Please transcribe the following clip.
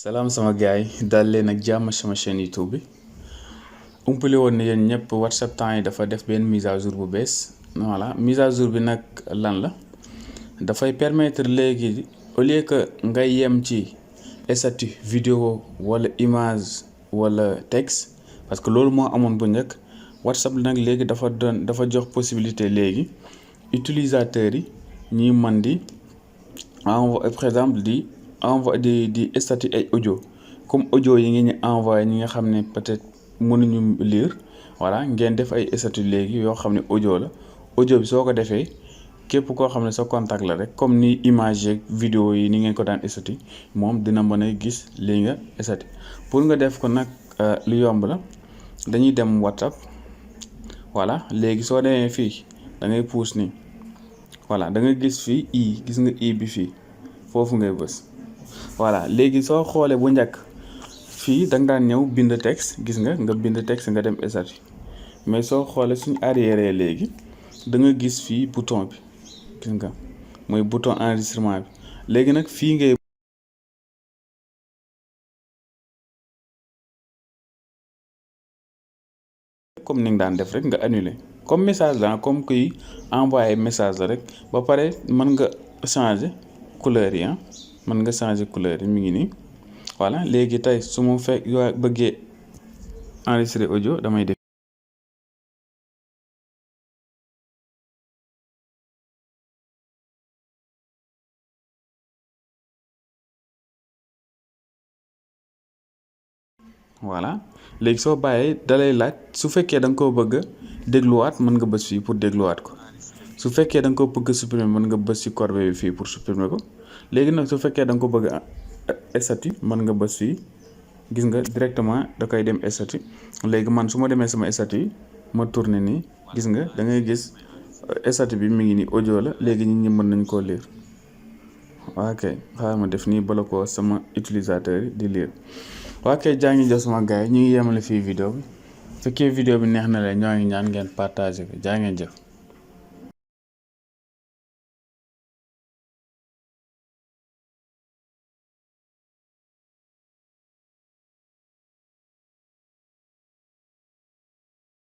salaam sama gaay dal leen ak jàmm sama chaîne YouTube bi umpale woon ne yéen ñëpp WhatsApp temps yi dafa def benn mise à jour bu bees voilà mise à jour bi nag lan la dafay permettre léegi au lieu que ngay yem ci statut vidéo wala image wala texte parce que loolu moo amoon bu njëkk WhatsApp nag léegi dafa jox possibilité léegi utilisateurs yi ñuy mën di envoyer par exemple di statut ay audio comme audio yi ngi ñu envoyé ñi nga xam ne peut-être mënuñu lire voilà ngeen def ay statut léegi yoo xam ne audio la audio bi soo ko defee képp koo xam ne sa contact la rek comme ni image yeeg vidéo yi ni ngeen ko daan statut moom dina mën a gis lii nga statut pour nga def ko nag lu yomb la dañuy dem WhatsApp voilà léegi soo demee fii da ngay puus nii voilà da nga gis fii gis nga bi fii foofu ngay bës voilà léegi soo xoolee bu njëkk fii da nga daan ñëw bind texte gis nga bind texte nga dem statut mais soo xoolee suñu arrière léegi da nga gis fii bouton bi gis nga mooy bouton enregistrement bi léegi nag fii ngay comme ni nga daan def rek nga annuler comme message la comme kuy envoyer message la rek ba pare mën nga changer couleur yi mën nga changer couleur yi mi ngi nii voilà léegi tey su ma bëggee enregistrer audio damay def voilà léegi soo bàyyee dalay laaj su fekkee da nga koo bëgg a dégluwaat mën nga bës fii pour dégluwaat ko su fekkee da nga ko bëgg a supprimer mën nga bës ci corbeille bi fii pour supprimer ko léegi nag su fekkee da nga ko bëgg a statut mën nga bës fii gis nga directement da koy dem statut léegi man su ma demee sama statut ma tourné nii gis nga da ngay gis statut bi mi ngi nii audio la léegi nit ñi mën nañ koo lire ok xaaral ma def nii bala ko sama utilisateur yi di lire ok jaa ngi jëf sama gars yi ñu ngi yemale fii vidéo bi fekkee vidéo bi neex na leen ñoo ngi ñaan ngeen partager ko jaa ngeen jëf